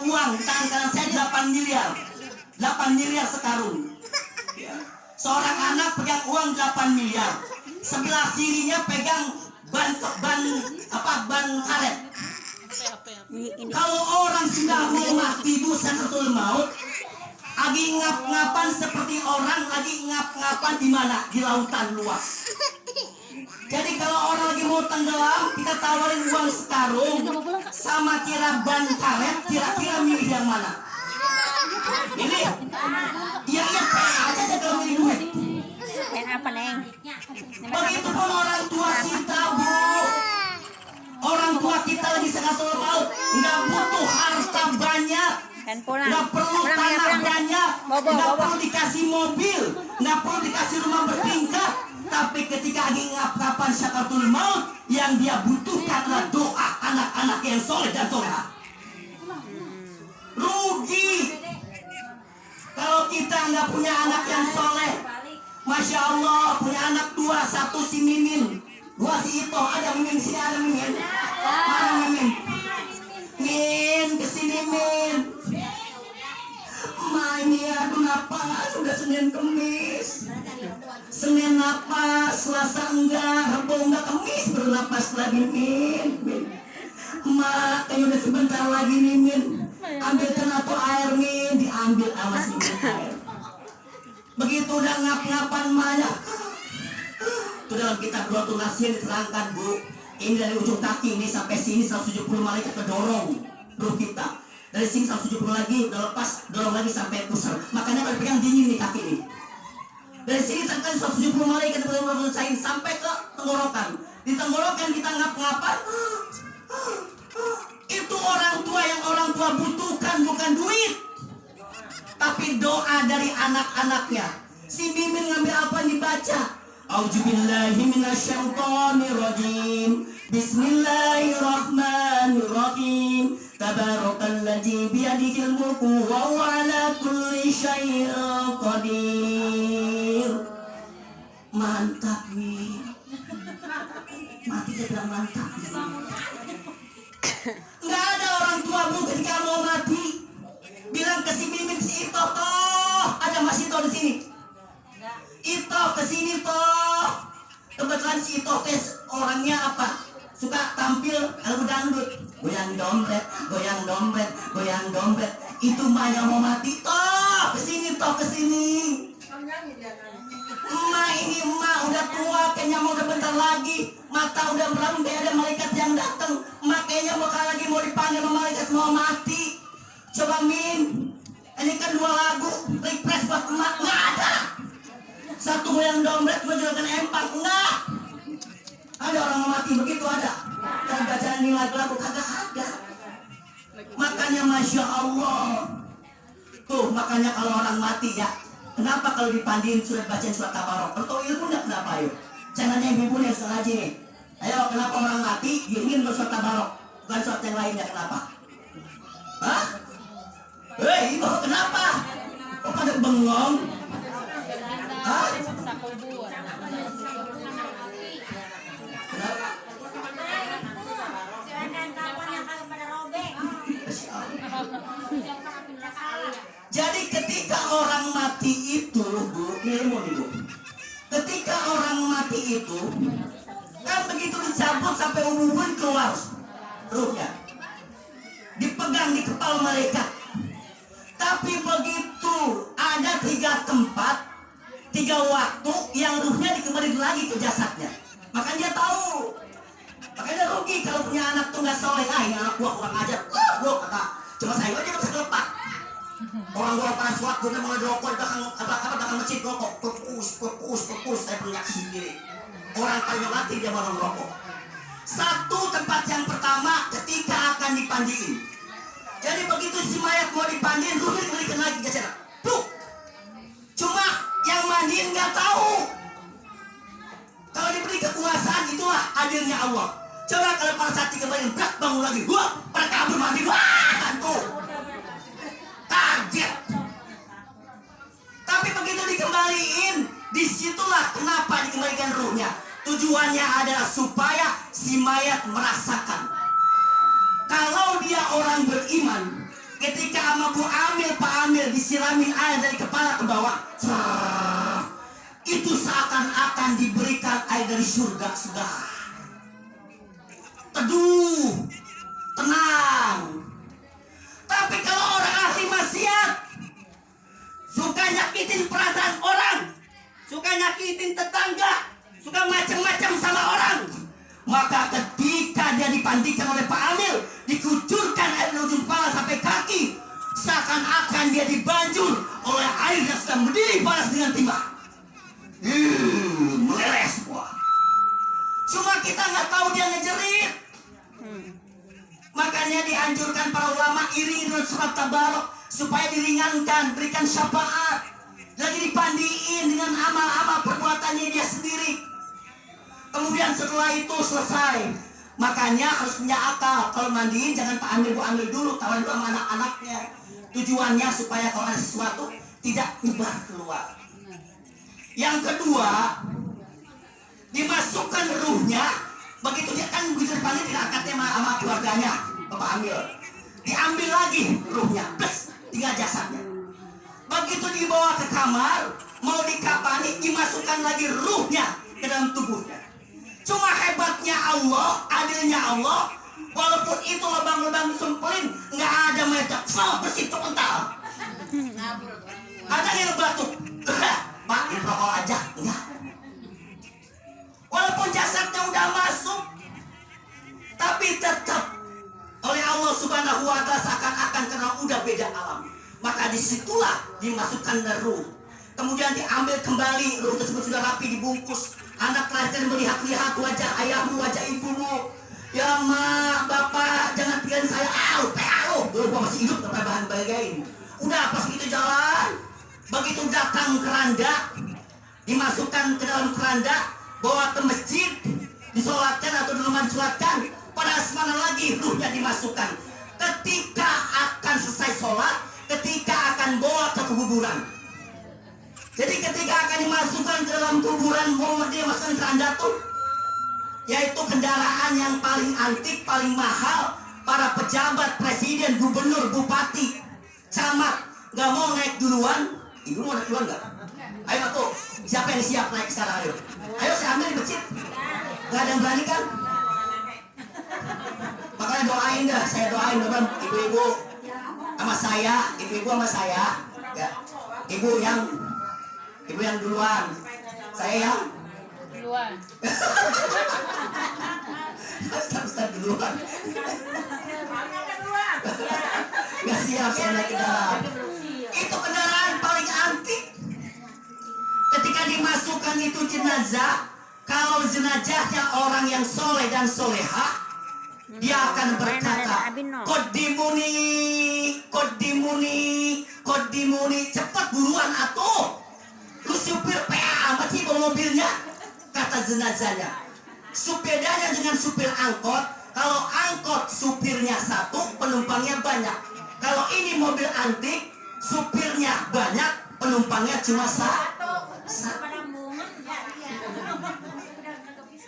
uang di tangan kanan saya 8 miliar. 8 miliar sekarung. Seorang anak pegang uang 8 miliar. Sebelah kirinya pegang ban karet. Kalau orang sudah mau mati itu sakaratul maut, lagi ngap-ngapan seperti orang lagi ngap-ngapan di mana? Di lautan luas. Jadi kalau orang lagi mau tenggelam, kita tawarin uang sekarung sama kira ban karet, kira-kira milih yang mana? Ini yang aja kalau milih duit. Apa neng? Begitupun orang tua kita, Bu. Orang tua kita lagi sakaratul maut, nggak butuh harta banyak, nggak perlu tanah banyak, nggak perlu dikasih mobil, nggak perlu dikasih rumah bertingkat. Tapi ketika lagi ngap-ngapan sakaratul maut, yang dia butuhkan adalah doa anak-anak yang soleh dan soleha. Rugi kalau kita nggak punya anak yang soleh. Masya Allah, punya anak 2, 1 si Mimin, 2 si Ito. Ada Mimin di sini, ada Mimin. Mana Mimin? Min, kesini Min. Ma, ini aduh napas, sudah Senin Kemis. Senin napas, Selasa enggak, Rabu enggak, Kemis bernapas lagi Min. Ma, kayaknya udah sebentar lagi nih Min. Ambilkan atau air Min, diambil sama si Min air. Begitu udah ngap-ngapan banyak. Itu dalam kitab Doatul Nasir diterangkan, Bu. Ini dari ujung kaki ini sampai sini 170 malaikat kedorong ruh kita. Dari sini 170 lagi, udah lepas, dorong lagi sampai pusar. Makanya kalau pegang dingin nih kaki ini. Dari sini sampai 170 malaikat kedorong sampai ke tenggorokan. Di tenggorokan kita ngap-ngapan. Itu orang tua yang orang tua butuhkan, bukan duit, tapi doa dari anak-anaknya. Si Mimin ngambil apa dibaca? Auzubillahi minasyaitonirrajim. Bismillahirrahmanirrahim. Tabarakalladzi biyadihil mulku wa huwa ala kulli syai'in qadir. Mantap nih. Mati dia bilang mantap. Nggak ada orang tua Bu ketika mau mati bilang ke si Mimin, si Ito, toh ada Mas Ito di sini. Ito kesini toh. Kebetulan si Ito tes orangnya apa? Suka tampil lagu dangdut. Goyang dompet, goyang dompet, goyang dompet. Itu mah yang mau mati toh kesini toh kesini. Emak ini emak udah tua, kayaknya mau udah bentar lagi. Mata udah merem kayak ada malaikat yang datang. Emak kayaknya bakal lagi mau dipanggil sama malaikat mau mati. Coba Min, ini kan 2 lagu request buat emak, nggak ada. Satu goyang dompet, gue juga kan empang, enggak. Ada orang mau mati begitu ada. Tapi bacaan ini lagu-lagu kagak ada. Makanya Masya Allah. Tuh makanya kalau orang mati ya, kenapa kalau dipandiin surat bacaan surat tabarok? Kalau ilmu enggak kenapa ayo? Jangan yang ibu yang sengaja nih. Ayo kenapa orang mati diingin surat tabarok, bukan surat yang lainnya kenapa? Hah? Hei ibu kenapa? Kok pada bengong? Hah? Kenapa? Jadi ketika orang mati itu, Bu, ilmu nih Bu. Ketika orang mati itu, kan begitu dicabut sampai ubun keluar ruhnya, dipegang di kepala malaikat. Tapi begitu ada 3 tempat, 3 waktu yang ruhnya dikembali lagi ke jasadnya. Makanya dia tahu. Makanya rugi kalau punya anak tuh nggak soleh. Ini anak gua kurang ajar. Gua kata, cuma saya aja bisa kelepak. Orang-orang pada suatu dia mau rokok di belakang masjid rokok, perpus, saya punya sendiri. Orang paling mati dia mau rokok. Satu tempat yang pertama ketika akan dipandiin. Jadi begitu si mayat mau dipandiin, ruhnya diberikan lagi jajar. Tuh, cuma yang mandiin nggak tahu. Kalau diberi kekuasaan itulah hadirnya Allah. Coba kalau pada saat dikembaliin, berat bangun lagi, wah, pada kabur mandi, wah, tuh. Kaget. Tapi begitu dikembaliin, disitulah kenapa dikembalikan ruhnya. Tujuannya adalah supaya si mayat merasakan. Kalau dia orang beriman, ketika sama Bu Amil, Pak Amil disiramin air dari kepala ke bawah. Itu seakan-akan diberikan air dari surga segar. Teduh, tenang. Tapi kalau orang ahli maksiat, suka nyakitin perasaan orang, suka nyakitin tetangga, suka macam-macam sama orang, maka ketika dia dipandikan oleh Pak Amil, dikucurkan air dari ujung kepala sampai kaki, seakan-akan dia dibanjur oleh air yang sedang mendidih panas dengan timah. Meleleh semua. Cuma kita nggak tahu dia ngejerit. Makanya dianjurkan para ulama iringi dengan surat tabarok supaya diringankan, berikan syafaat. Lagi dipandiin dengan amal-amal perbuatannya dia sendiri. Kemudian setelah itu selesai, makanya harus punya akal. Kalau mandiin jangan Pak Amil, Bu Amil dulu, tawarin dulu sama anak-anaknya. Tujuannya supaya kalau ada sesuatu tidak nyebar keluar. Yang kedua, dimasukkan ruhnya. Begitu dia kan begitu dipanggil diangkatnya sama keluarganya, Bapak Amil. Diambil lagi ruhnya, plus tinggal jasadnya. Begitu dibawa ke kamar, mau dikapani, dimasukkan lagi ruhnya ke dalam tubuhnya. Cuma hebatnya Allah, adilnya Allah, walaupun itu lubang-lubang sempelin, nggak ada meledak, bersih total. Ada yang batuk, Pak, ini rokok aja, enggak. Walaupun jasadnya udah masuk, tapi tetap oleh Allah Subhanahu wa Ta'ala seakan-akan karena udah beda alam. Maka disitulah dimasukkan ruh. Kemudian diambil kembali, ruh tersebut sudah rapi dibungkus. Anak lahir melihat-lihat wajah ayahmu, wajah ibumu. Ya ma, bapak, jangan tinggalin saya. Dulu gua masih hidup, gak bahan bagain. Udah pas gitu jalan. Begitu datang keranda, dimasukkan ke dalam keranda, bawa ke masjid, disolatkan atau di rumah disolatkan. Pada semana lagi ruhnya dimasukkan. Ketika akan selesai sholat, ketika akan bawa ke kuburan. Jadi ketika akan dimasukkan ke dalam kuburan, mau dia masukkan keranda tuh, yaitu kendaraan yang paling antik, paling mahal. Para pejabat, presiden, gubernur, bupati, camat, nggak mau naik duluan. Ibu mau naik duluan nggak? Ayo tuh, siapa yang siap naik sekarang? Ayo saya ambil di masjid. Nggak ada yang berani kan? Makanya doain dah, saya doain teman ibu-ibu sama saya, ibu-ibu sama saya, ya. Ibu yang duluan, saya yang Duluan. Ustaz duluan. Nggak siap saya naik ke dalam. Itu kendaraan paling antik. Ketika dimasukkan itu jenazah, kalau jenazahnya orang yang soleh dan soleha, dia akan berkata, kodimuni, cepat buruan atuh. Lu supir PA amat sih bawa mobilnya, kata jenazahnya. Bedanya dengan supir angkot, kalau angkot supirnya satu, penumpangnya banyak. Kalau ini mobil antik, supirnya banyak, penumpangnya cuma satu.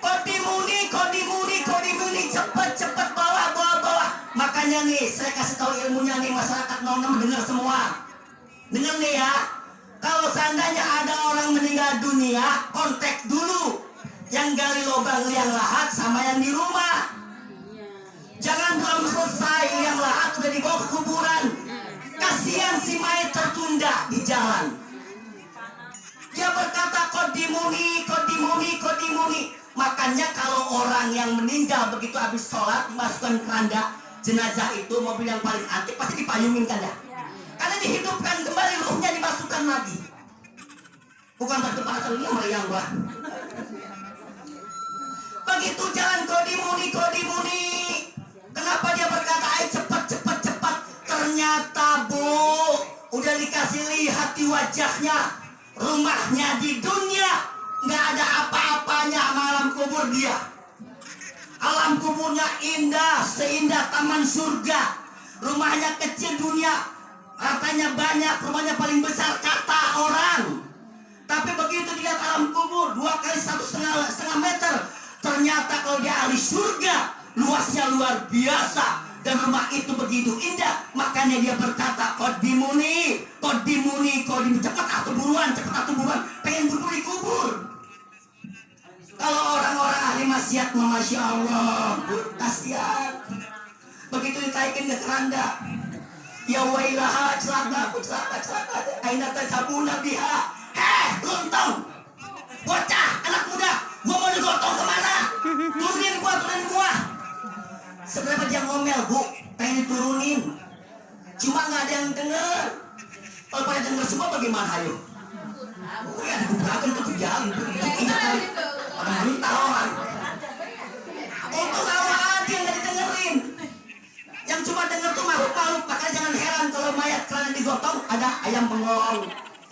Kodimuni, cepet bawa. Makanya nih, saya kasih tahu ilmunya nih, masyarakat mau dengar semua. Dengar nih ya, kalau seandainya ada orang meninggal dunia, kontak dulu yang gali lubang liang lahat sama yang di rumah. Jangan belum selesai liang lahat udah dibawa ke kuburan. Kasihan si mayat tertunda di jalan. Dia berkata kodimuni. Makanya kalau orang yang meninggal begitu habis sholat dimasukkan keranda jenazah itu, mobil yang paling antik pasti dipayungin kan ya? Karena dihidupkan kembali, ruhnya dimasukkan lagi. Bukan berdepan atau dia meriang gua. Begitu jalan kodimuni. Kenapa dia berkata ayo cepat. Ternyata bu, udah dikasih lihat di wajahnya, rumahnya di dunia nggak ada apa-apanya sama alam kubur dia. Alam kuburnya indah, seindah taman surga. Rumahnya kecil, dunia hartanya banyak, rumahnya paling besar kata orang. Tapi begitu dilihat alam kubur 2 kali 1,5 meter, ternyata kalau dia ahli surga, luasnya luar biasa. dan rumah itu begitu indah, makanya dia berkata, Qadimuni, cepat atau buruan, pengen buru dikubur. Kalau orang-orang ahli maksiat, Masya Allah, kasihan. Begitu ditaikin ke keranda, ya wailaha, celaka, aina tasabuna biha. Lontong, bocah, anak muda, gua mau digotong kemana? Turunin gua. Seberapa dia ngomel, Bu, pengen diturunin, cuma nggak ada yang denger. Kalau pada denger semua bagaimana, ayo? Ya digubrakan tuh jalan, injak kali. Orang minta orang. Untung awal aja yang nggak didengerin. Yang cuma denger tuh makhluk-makhluk. Makanya jangan heran kalau mayat kerana digotong ada ayam bengong,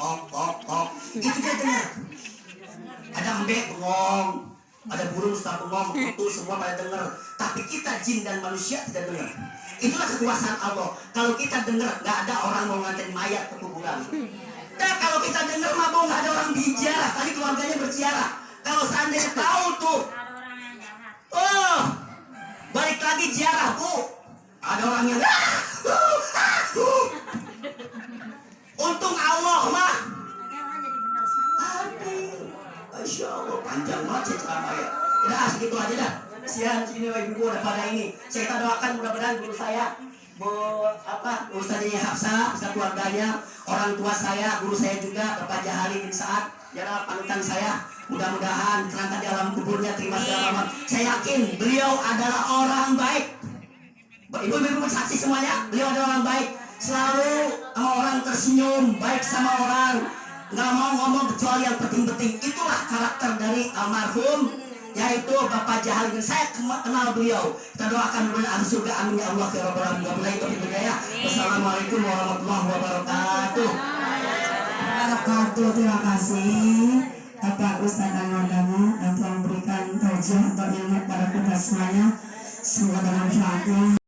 kok. Itu dia dengar. Ada embek bengong, ada burung suka bengong, itu semua pada dengar. Tapi kita jin dan manusia tidak dengar. Itulah kekuasaan Allah. Kalau kita dengar, nggak ada orang mau nganterin mayat ke kuburan. Nah kalau kita dengar mah mau nggak ada orang bicara, tadi keluarganya berziarah. Kalau seandainya tahu tuh, oh, balik lagi ziarah, Bu. Ada orang yang untung Allah mah. Masya Allah, panjang banget ceramah ya. Udah segitu aja dah. Sian sini ibu udah pada ini. Saya doakan mudah-mudahan guru saya, Ustaznya Hafsah, beserta keluarganya, orang tua saya, guru saya juga, Bapak Jahali bin Saad, adalah panutan saya. Mudah-mudahan kerangka di alam kuburnya terima segala. Saya yakin beliau adalah orang baik. Ibu-ibu bersaksi semuanya, beliau adalah orang baik. Selalu sama orang tersenyum, baik sama orang, nggak mau ngomong kecuali yang penting-penting. Itulah karakter dari almarhum, yaitu Bapak Jahal. Saya kenal beliau. Kita doakan mudah-mudahan ahli surga, amin ya Allah ya rabbal alamin. Wabillahi taufiq wal hidayah. Wassalamualaikum warahmatullahi wabarakatuh. Terima kasih Bapak Ustaz Al-Madani yang telah memberikan tausiah atau ilmu kepada kita semuanya. Semoga bermanfaat.